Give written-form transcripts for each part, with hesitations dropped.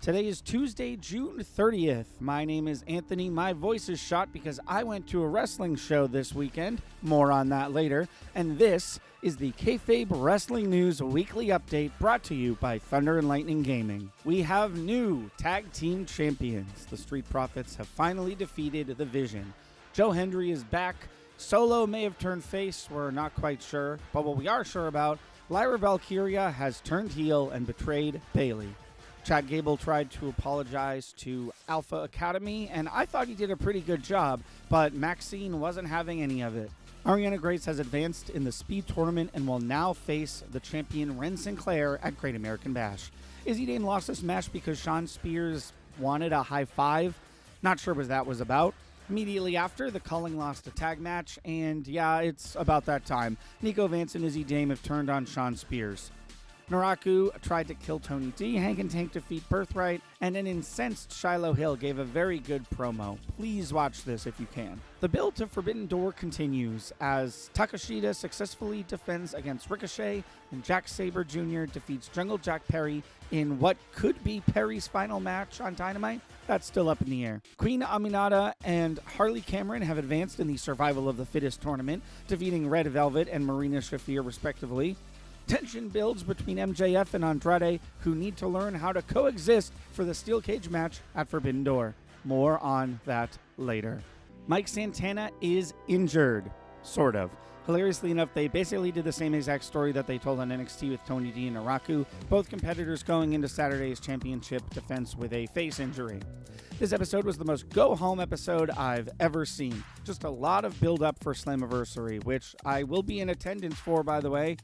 Today is Tuesday, June 30th. My name is Anthony. My voice is shot because I went to a wrestling show this weekend. More on that later. And this is the Kayfabe Wrestling News Weekly Update brought to you by Thunder and Lightning Gaming. We have new tag team champions. The Street Profits have finally defeated the Vision. Joe Hendry is back. Solo may have turned face. We're not quite sure. But what we are sure about, Lyra Valkyria has turned heel and betrayed Bayley. Chad Gable tried to apologize to Alpha Academy, and I thought he did a pretty good job, but Maxine wasn't having any of it. Ariana Grace has advanced in the Speed Tournament and will now face the champion Ren Sinclair at Great American Bash. Izzy Dane lost this match because Sean Spears wanted a high five. Not sure what that was about. Immediately after, the Culling lost a tag match, and yeah, it's about that time. Nico Vance and Izzy Dane have turned on Sean Spears. Naraku tried to kill Tony D, Hank and Tank defeat Birthright, and an incensed Shiloh Hill gave a very good promo. Please watch this if you can. The build to Forbidden Door continues as Takashita successfully defends against Ricochet, and Jack Sabre Jr. defeats Jungle Jack Perry in what could be Perry's final match on Dynamite. That's still up in the air. Queen Aminata and Harley Cameron have advanced in the Survival of the Fittest tournament, defeating Red Velvet and Marina Shafir respectively. Tension builds between MJF and Andrade, who need to learn how to coexist for the steel cage match at Forbidden Door. More on that later. Mike Santana is injured. Sort of. Hilariously enough, they basically did the same exact story that they told on NXT with Tony D and Naraku, both competitors going into Saturday's championship defense with a face injury. This episode was the most go-home episode I've ever seen. Just a lot of build-up for Slammiversary, which I will be in attendance for, by the way.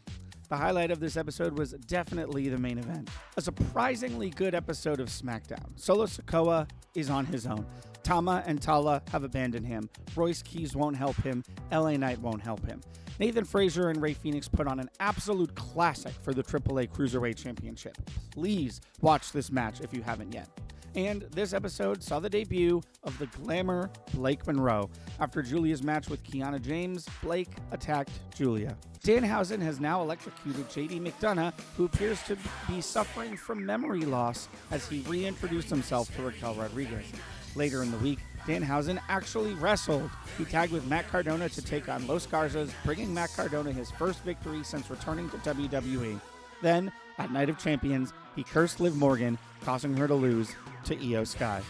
The highlight of this episode was definitely the main event. A surprisingly good episode of SmackDown. Solo Sikoa is on his own. Tama and Tala have abandoned him. Royce Keys won't help him. LA Knight won't help him. Nathan Frazier and Rey Fenix put on an absolute classic for the AAA Cruiserweight Championship. Please watch this match if you haven't yet. And this episode saw the debut of the Glamour Blake Monroe. After Julia's match with Kiana James, Blake attacked Julia. Danhausen has now electrocuted JD McDonough, who appears to be suffering from memory loss as he reintroduced himself to Raquel Rodriguez. Later in the week, Danhausen actually wrestled. He tagged with Matt Cardona to take on Los Garzas, bringing Matt Cardona his first victory since returning to WWE. Then, at Night of Champions, he cursed Liv Morgan, causing her to lose to Io Sky.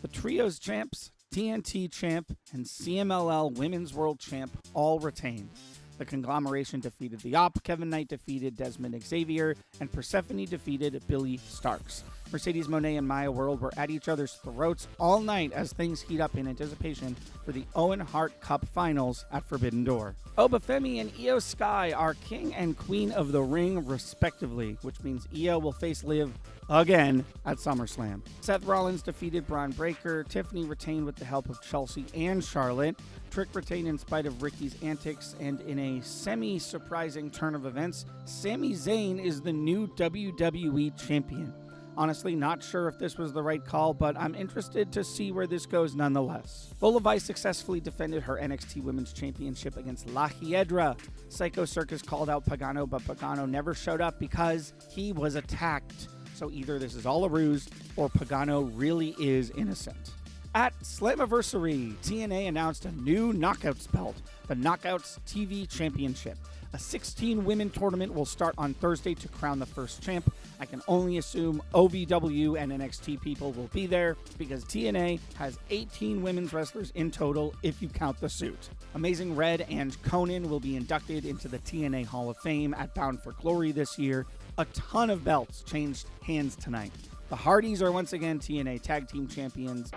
The Trios champs, TNT champ, and CMLL Women's World champ all retained. The Conglomeration defeated the Op, Kevin Knight defeated Desmond Xavier, and Persephone defeated Billy Starks. Mercedes Moné and Maya World were at each other's throats all night as things heat up in anticipation for the Owen Hart Cup Finals at Forbidden Door. Obafemi and Io Sky are King and Queen of the Ring, respectively, which means Io will face Liv again at SummerSlam. Seth Rollins defeated Braun Breaker. Tiffany retained with the help of Chelsea and Charlotte. Trick retained in spite of Ricky's antics, and in a semi-surprising turn of events, Sami Zayn is the new WWE champion. Honestly, not sure if this was the right call, but I'm interested to see where this goes nonetheless. Lola Vice successfully defended her NXT Women's Championship against La Hiedra. Psycho Circus called out Pagano, but Pagano never showed up because he was attacked. So either this is all a ruse, or Pagano really is innocent. At Slammiversary, TNA announced a new Knockouts belt, the Knockouts TV Championship. A 16-women tournament will start on Thursday to crown the first champ. I can only assume OVW and NXT people will be there because TNA has 18 women's wrestlers in total if you count the suit. Amazing Red and Conan will be inducted into the TNA Hall of Fame at Bound for Glory this year. A ton of belts changed hands tonight. The Hardys are once again TNA Tag Team Champions.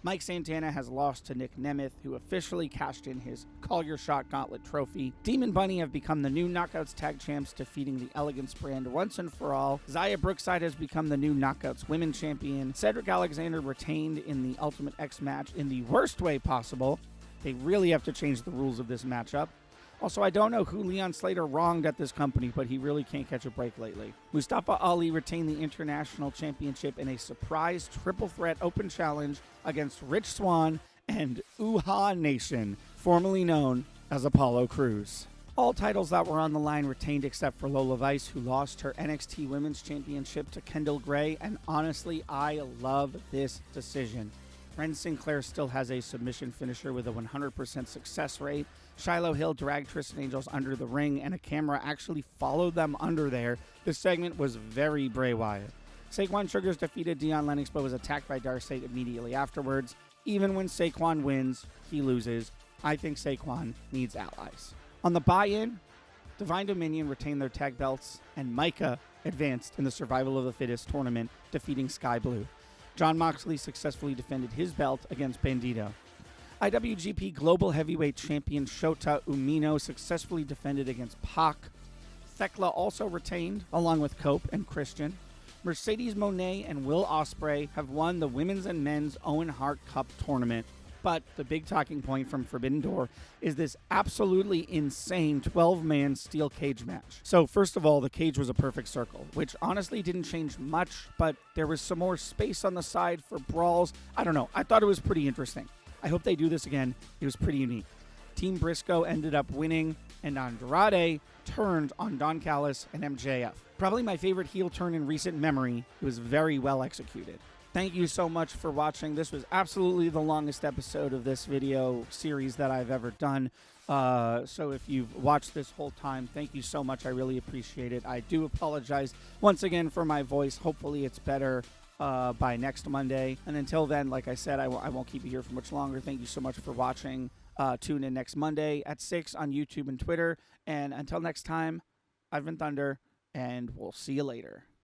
Mike Santana has lost to Nick Nemeth, who officially cashed in his Call Your Shot Gauntlet trophy. Demon Bunny have become the new Knockouts Tag Champs, defeating the Elegance brand once and for all. Zaya Brookside has become the new Knockouts Women Champion. Cedric Alexander retained in the Ultimate X match in the worst way possible. They really have to change the rules of this matchup. Also, I don't know who Leon Slater wronged at this company, but he really can't catch a break lately. Mustafa Ali retained the International Championship in a surprise triple threat open challenge against Rich Swann and Uha Nation, formerly known as Apollo Crews. All titles that were on the line retained except for Lola Vice, who lost her NXT Women's Championship to Kendall Gray, and honestly, I love this decision. Ren Sinclair still has a submission finisher with a 100% success rate. Shiloh Hill dragged Tristan Angels under the ring, and a camera actually followed them under there. This segment was very Bray Wyatt. Saquon Sugars defeated Dion Lennox, but was attacked by Darcy immediately afterwards. Even when Saquon wins, he loses. I think Saquon needs allies. On the buy-in, Divine Dominion retained their tag belts, and Micah advanced in the Survival of the Fittest tournament, defeating Sky Blue. Jon Moxley successfully defended his belt against Bandito. IWGP Global Heavyweight Champion Shota Umino successfully defended against Pac. Thekla also retained, along with Cope and Christian. Mercedes Moné and Will Ospreay have won the Women's and Men's Owen Hart Cup tournament. But the big talking point from Forbidden Door is this absolutely insane 12-man steel cage match. So first of all, the cage was a perfect circle, which honestly didn't change much, but there was some more space on the side for brawls. I don't know. I thought it was pretty interesting. I hope they do this again. It was pretty unique. Team Briscoe ended up winning, and Andrade turned on Don Callis and MJF. Probably my favorite heel turn in recent memory. It was very well executed. Thank you so much for watching. This was absolutely the longest episode of this video series that I've ever done. So if you've watched this whole time, thank you so much. I really appreciate it. I do apologize once again for my voice. Hopefully it's better by next Monday. And until then, like I said, I won't keep you here for much longer. Thank you so much for watching. Tune in next Monday at 6 on YouTube and Twitter. And until next time, I've been Thunder, and we'll see you later.